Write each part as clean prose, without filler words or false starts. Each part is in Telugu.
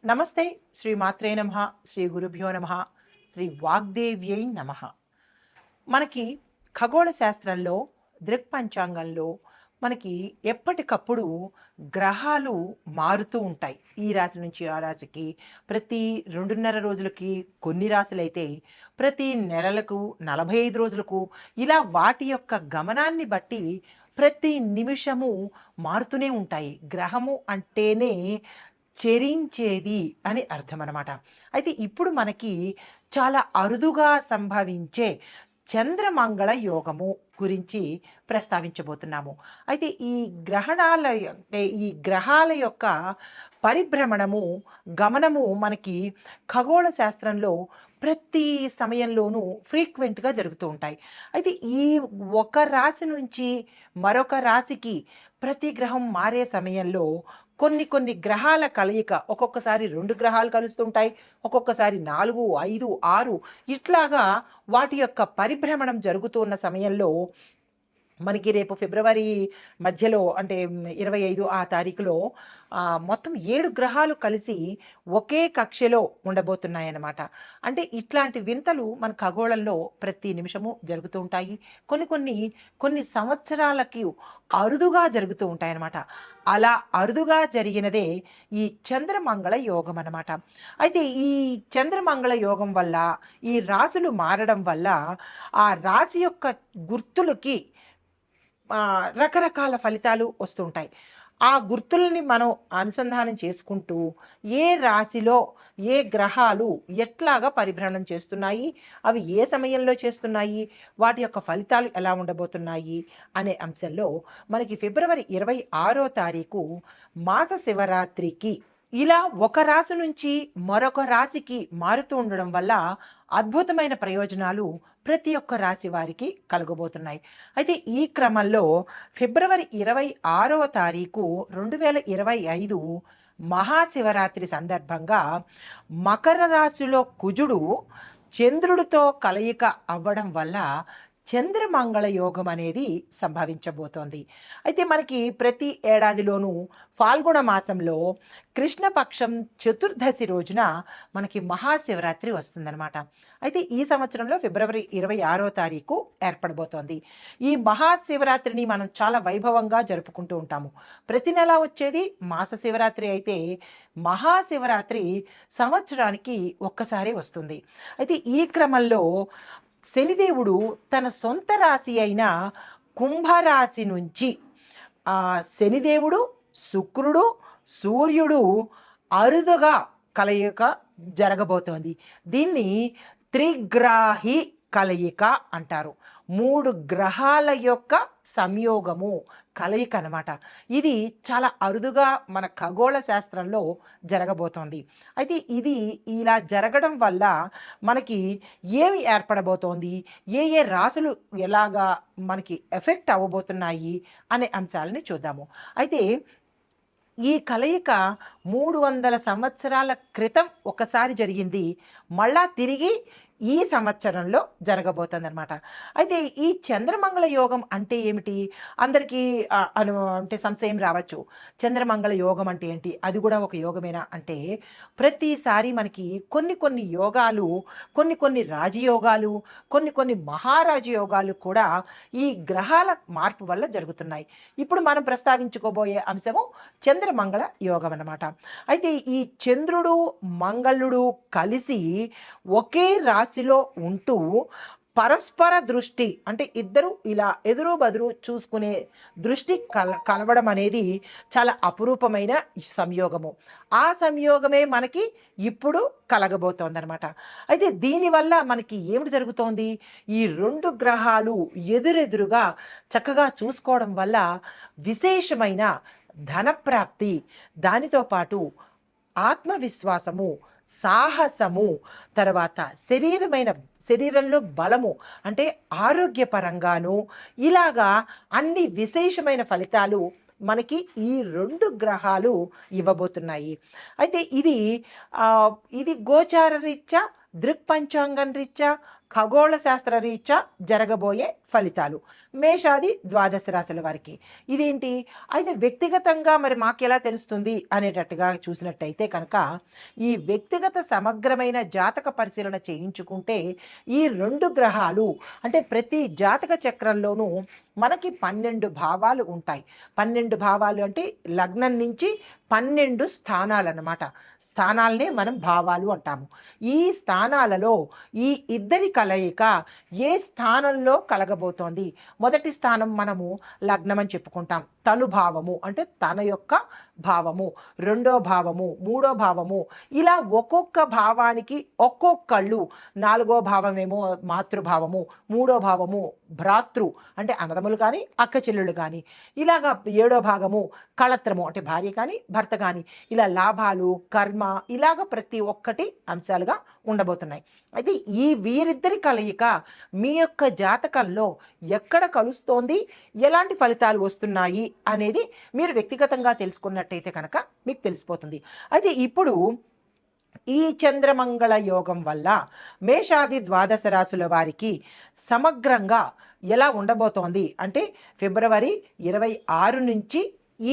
నమస్తే. శ్రీ మాత్రే నమః. శ్రీ గురుభ్యో నమః. శ్రీ వాగ్దేవ్యై నమః. మనకి ఖగోళ శాస్త్రంలో, దృక్పంచాంగంలో మనకి ఎప్పటికప్పుడు గ్రహాలు మారుతూ ఉంటాయి. ఈ రాశి నుంచి ఆ రాశికి, ప్రతి 2.5 రోజులకి కొన్ని రాశులైతే, ప్రతి నెలలకు, 45 రోజులకు ఇలా వాటి యొక్క గమనాన్ని బట్టి ప్రతి నిమిషము మారుతూనే ఉంటాయి. గ్రహము అంటేనే చెరించేది అని అర్థమనమాట. అయితే ఇప్పుడు మనకి చాలా అరుదుగా సంభవించే చంద్రమంగళ యోగము గురించి ప్రస్తావించబోతున్నాము. అయితే ఈ గ్రహాల యొక్క పరిభ్రమణము, గమనము మనకి ఖగోళ శాస్త్రంలో ప్రతి సమయంలోనూ ఫ్రీక్వెంట్‌గా జరుగుతూ ఉంటాయి. అయితే ఈ ఒక రాశి నుంచి మరొక రాశికి ప్రతి గ్రహం మారే సమయంలో కొన్ని కొన్ని గ్రహాల కలయిక ఒక్కొక్కసారి 2 గ్రహాలు కలుస్తుంటాయి. ఒక్కొక్కసారి 4, 5, 6 ఇట్లాగా వాటి యొక్క పరిభ్రమణం జరుగుతున్న సమయంలో మనకి రేపు ఫిబ్రవరి మధ్యలో అంటే 25 ఆ తారీఖులో మొత్తం 7 గ్రహాలు కలిసి ఒకే కక్షలో ఉండబోతున్నాయన్నమాట. అంటే ఇట్లాంటి వింతలు మన ఖగోళంలో ప్రతి నిమిషము జరుగుతూ ఉంటాయి. కొన్ని సంవత్సరాలకి అరుదుగా జరుగుతూ ఉంటాయన్నమాట. అలా అరుదుగా జరిగినదే ఈ చంద్రమంగళ యోగం అన్నమాట. అయితే ఈ చంద్రమంగళ యోగం వల్ల, ఈ రాశులు మారడం వల్ల ఆ రాశి యొక్క గుర్తులకి రకరకాల ఫలితాలు వస్తుంటాయి. ఆ గుర్తుల్ని మనం అనుసంధానం చేసుకుంటూ ఏ రాశిలో ఏ గ్రహాలు ఎట్లాగా పరిభ్రమణం చేస్తున్నాయి, అవి ఏ సమయంలో చేస్తున్నాయి, వాటి యొక్క ఫలితాలు ఎలా ఉండబోతున్నాయి అనే అంశంలో మనకి ఫిబ్రవరి 26వ తారీఖు మాస శివరాత్రికి ఇలా ఒక రాశి నుంచి మరొక రాశికి మారుతూ ఉండడం వల్ల అద్భుతమైన ప్రయోజనాలు ప్రతి ఒక్క రాశి వారికి కలగబోతున్నాయి. అయితే ఈ క్రమంలో ఫిబ్రవరి 26వ తారీఖు 2025 మహాశివరాత్రి సందర్భంగా మకర రాశిలో కుజుడు చంద్రుడితో కలయిక అవ్వడం వల్ల చంద్రమంగళ యోగం అనేది సంభవించబోతోంది. అయితే మనకి ప్రతి ఏడాదిలోనూ ఫాల్గుణ మాసంలో కృష్ణపక్షం చతుర్దశి రోజున మనకి మహాశివరాత్రి వస్తుందన్నమాట. అయితే ఈ సంవత్సరంలో ఫిబ్రవరి 26వ తారీఖు ఏర్పడబోతోంది. ఈ మహాశివరాత్రిని మనం చాలా వైభవంగా జరుపుకుంటూ ఉంటాము. ప్రతి నెల వచ్చేది మాస శివరాత్రి అయితే మహాశివరాత్రి సంవత్సరానికి ఒక్కసారి వస్తుంది. అయితే ఈ క్రమంలో శనిదేవుడు తన సొంత రాశి అయిన కుంభరాశి నుంచి శనిదేవుడు, శుక్రుడు, సూర్యుడు అరుదుగా కలయిక జరగబోతోంది. దీన్ని త్రిగ్రాహి కలయిక అంటారు. 3 గ్రహాల యొక్క సంయోగము, కలయిక అనమాట. ఇది చాలా అరుదుగా మన ఖగోళ శాస్త్రంలో జరగబోతోంది. అయితే ఇది ఇలా జరగడం వల్ల మనకి ఏమి ఏర్పడబోతోంది, ఏ ఏ రాశులు ఎలాగా మనకి ఎఫెక్ట్ అవ్వబోతున్నాయి అనే అంశాలని చూద్దాము. అయితే ఈ కలయిక 300 సంవత్సరాల క్రితం ఒకసారి జరిగింది. మళ్ళా తిరిగి ఈ సంవత్సరంలో జరగబోతుందన్నమాట. అయితే ఈ చంద్రమంగళ యోగం అంటే ఏమిటి? అందరికీ అంటే సంశయం రావచ్చు. చంద్రమంగళ యోగం అంటే ఏంటి? అది కూడా ఒక యోగమేనా అంటే, ప్రతిసారి మనకి కొన్ని యోగాలు, కొన్ని రాజయోగాలు, కొన్ని మహారాజయోగాలు కూడా ఈ గ్రహాల మార్పు వల్ల జరుగుతున్నాయి. ఇప్పుడు మనం ప్రస్తావించుకోబోయే అంశము చంద్రమంగళ యోగం అన్నమాట. అయితే ఈ చంద్రుడు, మంగళుడు కలిసి ఒకే రాశిలో ఉంటూ పరస్పర దృష్టి అంటే ఇద్దరు ఇలా ఎదురు బదురు చూసుకునే దృష్టి కలవడం అనేది చాలా అపురూపమైన సంయోగము. ఆ సంయోగమే మనకి ఇప్పుడు కలగబోతోందనమాట. అయితే దీనివల్ల మనకి ఏమిటి జరుగుతోంది? ఈ 2 గ్రహాలు ఎదురెదురుగా చక్కగా చూసుకోవడం వల్ల విశేషమైన ధనప్రాప్తి, దానితో పాటు ఆత్మవిశ్వాసము, సాహసము, తర్వాత శరీరంలో బలము అంటే ఆరోగ్యపరంగాను ఇలాగా అన్ని విశేషమైన ఫలితాలు మనకి ఈ 2 గ్రహాలు ఇవ్వబోతున్నాయి. అయితే ఇది గోచార రీత్యా, దృక్పంచాంగం రీత్యా, ఖగోళ శాస్త్ర రీత్యా జరగబోయే ఫలితాలు మేషాది ద్వాదశ రాశుల వారికి ఇదేంటి అయితే వ్యక్తిగతంగా మరి మాకెలా తెలుస్తుంది అనేటట్టుగా చూసినట్టయితే కనుక ఈ వ్యక్తిగత సమగ్రమైన జాతక పరిశీలన చేయించుకుంటే ఈ 2 గ్రహాలు అంటే ప్రతి జాతక చక్రంలోనూ మనకి 12 భావాలు ఉంటాయి. 12 భావాలు అంటే లగ్నం నుంచి 12 స్థానాలన్నమాట. స్థానాలనే మనం భావాలు అంటాము. ఈ స్థానాలలో ఈ ఇద్దరి కలయిక ఏ స్థానంలో కలగబోతోంది? మొదటి స్థానం మనము లగ్నం అని చెప్పుకుంటాం. తను భావము అంటే తన యొక్క భావము, రెండో భావము, మూడో భావము, ఇలా ఒక్కొక్క భావానికి ఒక్కొక్కళ్ళు. 4గో భావమేమో మాతృభావము, మూడో భావము భ్రాతృ అంటే అన్నదమ్ములు కానీ అక్క చెల్లెళ్ళు కానీ, ఇలాగా 7వ భాగము కళత్రము అంటే భార్య కానీ భర్త కానీ, ఇలా లాభాలు కర్మ ఇలాగ ప్రతి ఒక్కటి అంశాలుగా ఉండబోతున్నాయి. అయితే ఈ వీరిద్దరి కలయిక మీ యొక్క జాతకంలో ఎక్కడ కలుస్తోంది, ఎలాంటి ఫలితాలు వస్తున్నాయి అనేది మీరు వ్యక్తిగతంగా తెలుసుకున్నట్టయితే కనుక మీకు తెలిసిపోతుంది. అయితే ఇప్పుడు ఈ చంద్రమంగళ యోగం వల్ల మేషాది ద్వాదశ రాశుల వారికి సమగ్రంగా ఎలా ఉండబోతోంది అంటే ఫిబ్రవరి 26 నుంచి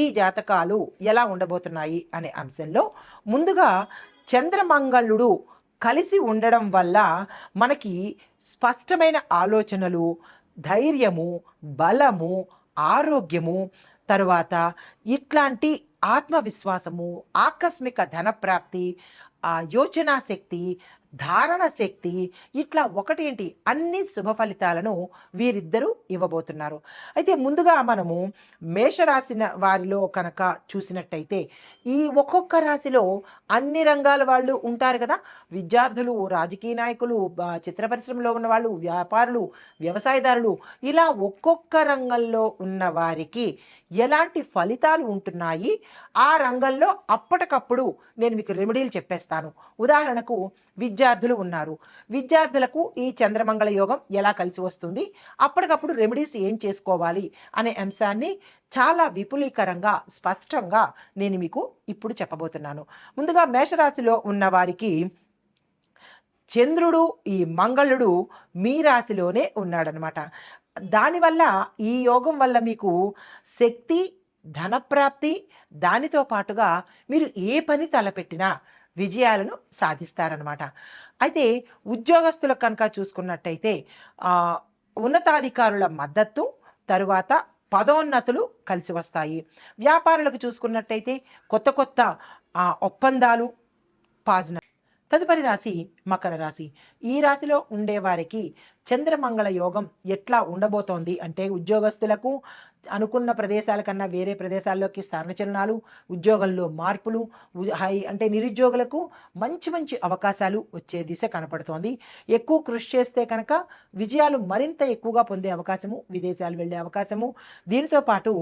ఈ జాతకాలు ఎలా ఉండబోతున్నాయి అనే అంశంలో ముందుగా చంద్రమంగళుడు కలిసి ఉండడం వల్ల మనకి స్పష్టమైన ఆలోచనలు, ధైర్యము, బలము, ఆరోగ్యము, తరువాత ఇట్లాంటి ఆత్మవిశ్వాసము, ఆకస్మిక ధనప్రాప్తి, యోచనా శక్తి, ధారణ శక్తి, ఇట్లా ఒకటేంటి అన్ని శుభ ఫలితాలను వీరిద్దరూ ఇవ్వబోతున్నారు. అయితే ముందుగా మనము మేషరాశి వారిలో కనుక చూసినట్టయితే ఈ ఒక్కొక్క రాశిలో అన్ని రంగాల వాళ్ళు ఉంటారు కదా. విద్యార్థులు, రాజకీయ నాయకులు, చిత్ర పరిశ్రమలో ఉన్న వాళ్ళు, వ్యాపారులు, వ్యవసాయదారులు, ఇలా ఒక్కొక్క రంగంలో ఉన్న వారికి ఎలాంటి ఫలితాలు ఉంటున్నాయి ఆ రంగంలో అప్పటికప్పుడు నేను మీకు రెమెడీలు చెప్పేస్తాను. ఉదాహరణకు విద్యార్థులు ఉన్నారు. విద్యార్థులకు ఈ చంద్రమంగళ యోగం ఎలా కలిసి వస్తుంది, అప్పటికప్పుడు రెమెడీస్ ఏం చేసుకోవాలి అనే అంశాన్ని చాలా విపులీకరంగా స్పష్టంగా నేను మీకు ఇప్పుడు చెప్పబోతున్నాను. ముందుగా మేషరాశిలో ఉన్న వారికి చంద్రుడు, ఈ మంగళుడు మీ రాశిలోనే ఉన్నాడనమాట. దానివల్ల ఈ యోగం వల్ల మీకు శక్తి, ధనప్రాప్తి, దానితో పాటుగా మీరు ఏ పని తలపెట్టినా విజయాలను సాధిస్తారనమాట. అయితే ఉద్యోగస్తులకు కనుక చూసుకున్నట్టయితే ఉన్నతాధికారుల మద్దతు, తరువాత పదోన్నతులు కలిసి వస్తాయి. వ్యాపారులకు చూసుకున్నట్టయితే కొత్త కొత్త ఒప్పందాలు పాజన. తదుపరి రాశి మకర రాశి. ఈ రాశిలో ఉండేవారికి చంద్రమంగళ యోగం ఎట్లా ఉండబోతోంది అంటే ఉద్యోగస్తులకు అనుకున్న ప్రదేశాల కన్నా వేరే ప్రదేశాల్లోకి స్థానచలనాలు, ఉద్యోగంలో మార్పులు, అంటే నిరుద్యోగులకు మంచి మంచి అవకాశాలు వచ్చే దిశ కనపడుతోంది. ఎక్కువ కృషి చేస్తే కనుక విజయాలు మరింత ఎక్కువగా పొందే అవకాశము, విదేశాలు వెళ్ళే అవకాశము, దీనితో పాటు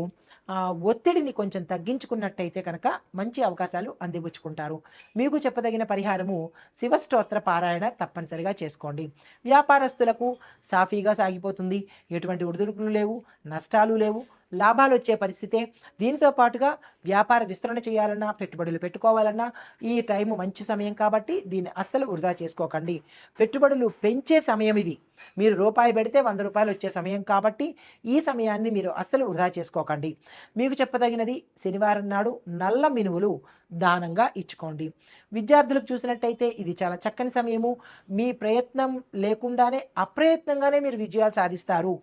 ఒత్తిడిని కొంచెం తగ్గించుకున్నట్టయితే కనుక మంచి అవకాశాలు అందిపుచ్చుకుంటారు. మీకు చెప్పదగిన పరిహారము శివస్తోత్ర పారాయణ తప్పనిసరిగా చేసుకోండి. వ్యాపారస్తులకు సాఫీగా సాగిపోతుంది. ఎటువంటి ఒడిదుడుకులు లేవు, నష్టాలు లేవు, లాభాలు వచ్చే పరిస్థితే. దీంతో పాటుగా వ్యాపార విస్తరణ చేయాలన్నా, పెట్టుబడులు పెట్టుకోవాలన్నా ఈ టైం మంచి సమయం కాబట్టి దీన్ని అస్సలు వృధా చేసుకోకండి. పెట్టుబడులు పెంచే సమయం ఇది. మీరు రూపాయి పెడితే 100 రూపాయలు వచ్చే సమయం కాబట్టి ఈ సమయాన్ని మీరు అస్సలు వృధా చేసుకోకండి. మీకు చెప్పదగినది శనివారం నాడు నల్ల మినువులు దానంగా ఇచ్చుకోండి. విద్యార్థులకు చూసినట్టయితే ఇది చాలా చక్కని సమయము. మీ ప్రయత్నం లేకుండానే అప్రయత్నంగానే మీరు విజయాలు సాధిస్తారు.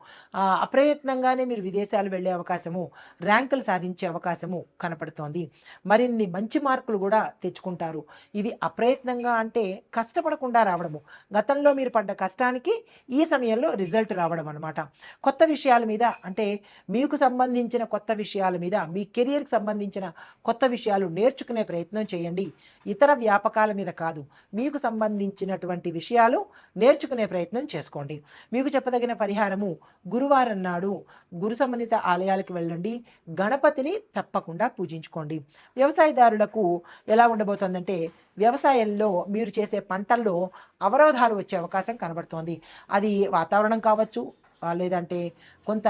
అప్రయత్నంగానే మీరు విదేశాలు వెళ్ళే అవకాశము, ర్యాంకులు సాధించే అవకాశము కనపడుతోంది. మరిన్ని మంచి మార్కులు కూడా తెచ్చుకుంటారు. ఇది అప్రయత్నంగా అంటే కష్టపడకుండా రావడము. గతంలో మీరు పడ్డ కష్టానికి ఈ సమయంలో రిజల్ట్ రావడం అనమాట. కొత్త విషయాల మీద అంటే మీకు సంబంధించిన కొత్త విషయాల మీద, మీ కెరియర్కి సంబంధించిన కొత్త విషయాలు నేర్చుకునే ప్రయత్నం చేయండి. ఇతర వ్యాపకాల మీద కాదు, మీకు సంబంధించినటువంటి విషయాలు నేర్చుకునే ప్రయత్నం చేసుకోండి. మీకు చెప్పదగిన పరిహారము గురువారం నాడు గురు సంబంధిత ఆలయాలకు వెళ్ళండి. గణపతిని తప్పకుండా పూజించుకోండి. వ్యవసాయదారులకు ఎలా ఉండబోతోందంటే వ్యవసాయంలో మీరు చేసే పంటల్లో అవరోధాలు వచ్చే అవకాశం కనబడుతోంది. అది వాతావరణం కావచ్చు, లేదంటే కొంత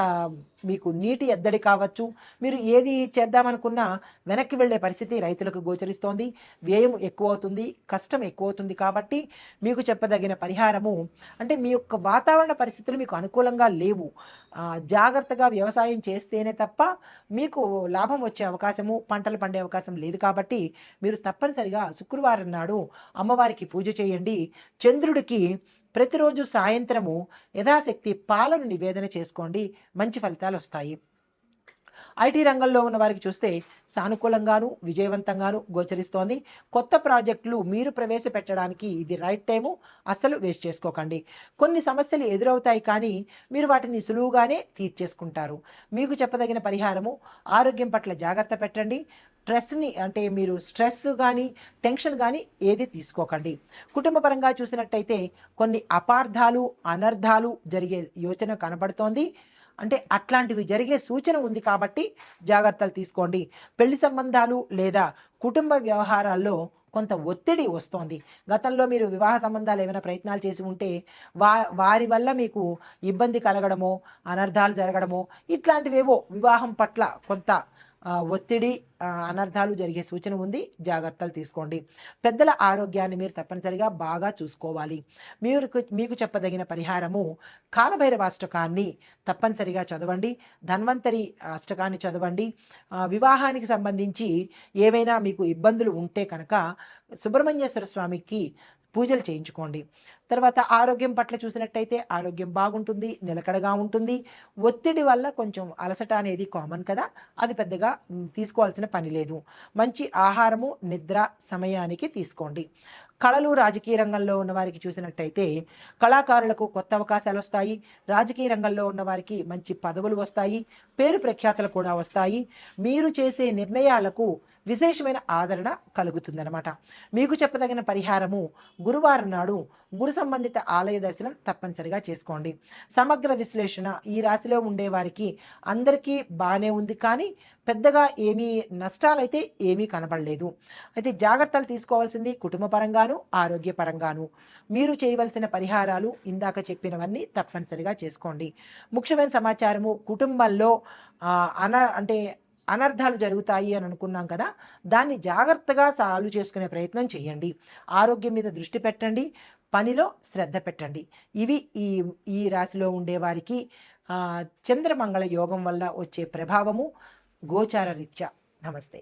మీకు నీటి ఎద్దడి కావచ్చు, మీరు ఏది చేద్దామనుకున్నా వెనక్కి వెళ్ళే పరిస్థితి రైతులకు గోచరిస్తోంది. వ్యయం ఎక్కువ అవుతుంది, కష్టం ఎక్కువ అవుతుంది. కాబట్టి మీకు చెప్పదగిన పరిహారము అంటే మీ యొక్క వాతావరణ పరిస్థితులు మీకు అనుకూలంగా లేవు. జాగ్రత్తగా వ్యవసాయం చేస్తేనే తప్ప మీకు లాభం వచ్చే అవకాశము, పంటలు పండే అవకాశం లేదు. కాబట్టి మీరు తప్పనిసరిగా శుక్రవారం నాడు అమ్మవారికి పూజ చేయండి. చంద్రుడికి ప్రతిరోజు సాయంత్రము యథాశక్తి పాలను నివేదన చేసుకోండి. మంచి ఫలితాలు వస్తాయి. ఐటీ రంగంలో ఉన్న వారికి చూస్తే సానుకూలంగాను విజయవంతంగాను గోచరిస్తోంది. కొత్త ప్రాజెక్టులు మీరు ప్రవేశపెట్టడానికి ఇది రైట్ టైము. అస్సలు వేస్ట్ చేసుకోకండి. కొన్ని సమస్యలు ఎదురవుతాయి, కానీ మీరు వాటిని సులువుగానే తీర్చేసుకుంటారు. మీకు చెప్పదగిన పరిహారము ఆరోగ్యం పట్ల జాగ్రత్త పెట్టండి. అంటే మీరు స్ట్రెస్ కానీ టెన్షన్ కానీ ఏది తీసుకోకండి. కుటుంబ పరంగా చూసినట్టయితే కొన్ని అపార్థాలు అనర్థాలు జరిగే యోచన కనబడుతోంది. అంటే అట్లాంటివి జరిగే సూచన ఉంది. కాబట్టి జాగ్రత్తలు తీసుకోండి. పెళ్లి సంబంధాలు లేదా కుటుంబ వ్యవహారాల్లో కొంత ఒత్తిడి వస్తోంది. గతంలో మీరు వివాహ సంబంధాలు ఏమైనా ప్రయత్నాలు చేసి ఉంటే వారి వల్ల మీకు ఇబ్బంది కలగడమో, అనర్థాలు జరగడమో, ఇట్లాంటివేవో వివాహం పట్ల కొంత ఒత్తిడి, అనర్థాలు జరిగే సూచన ఉంది. జాగ్రత్తలు తీసుకోండి. పెద్దల ఆరోగ్యాన్ని మీరు తప్పనిసరిగా బాగా చూసుకోవాలి. మీకు చెప్పదగిన పరిహారము కాలభైరవ అష్టకాన్ని తప్పనిసరిగా చదవండి. ధన్వంతరి అష్టకాన్ని చదవండి. వివాహానికి సంబంధించి ఏవైనా మీకు ఇబ్బందులు ఉంటే కనుక సుబ్రహ్మణ్యేశ్వర స్వామికి పూజలు చేయించుకోండి. తర్వాత ఆరోగ్యం పట్ల చూసినట్టయితే ఆరోగ్యం బాగుంటుంది, నిలకడగా ఉంటుంది. ఒత్తిడి వల్ల కొంచెం అలసట అనేది కామన్ కదా, అది పెద్దగా తీసుకోవాల్సిన పని లేదు. మంచి ఆహారము, నిద్ర సమయానికి తీసుకోండి. కళలు రాజకీయ రంగంలో ఉన్న వారికి చూసినట్టయితే కళాకారులకు కొత్త అవకాశాలు వస్తాయి. రాజకీయ రంగంలో ఉన్న వారికి మంచి పదవులు వస్తాయి, పేరు ప్రఖ్యాతలు కూడా వస్తాయి. మీరు చేసే నిర్ణయాలకు విశేషమైన ఆదరణ కలుగుతుందన్నమాట. మీకు చెప్పదగిన పరిహారము గురువారం నాడు గురు సంబంధిత ఆలయ దర్శనం తప్పనిసరిగా చేసుకోండి. సమగ్ర విశ్లేషణ ఈ రాశిలో ఉండేవారికి అందరికీ బాగానే ఉంది, కానీ పెద్దగా ఏమీ నష్టాలైతే ఏమీ కనబడలేదు. అయితే జాగ్రత్తలు తీసుకోవాల్సింది కుటుంబ పరంగాను ఆరోగ్యపరంగాను. మీరు చేయవలసిన పరిహారాలు ఇందాక చెప్పినవన్నీ తప్పనిసరిగా చేసుకోండి. ముఖ్యమైన సమాచారము కుటుంబంలో అంటే అనర్థాలు జరుగుతాయి అని అనుకున్నాం కదా, దాన్ని జాగ్రత్తగా సాల్వ్ చేసుకునే ప్రయత్నం చేయండి. ఆరోగ్యం మీద దృష్టి పెట్టండి, పనిలో శ్రద్ధ పెట్టండి. ఇవి ఈ ఈ రాశిలో ఉండేవారికి చంద్రమంగళ యోగం వల్ల వచ్చే ప్రభావము గోచార రీత్యా. నమస్తే.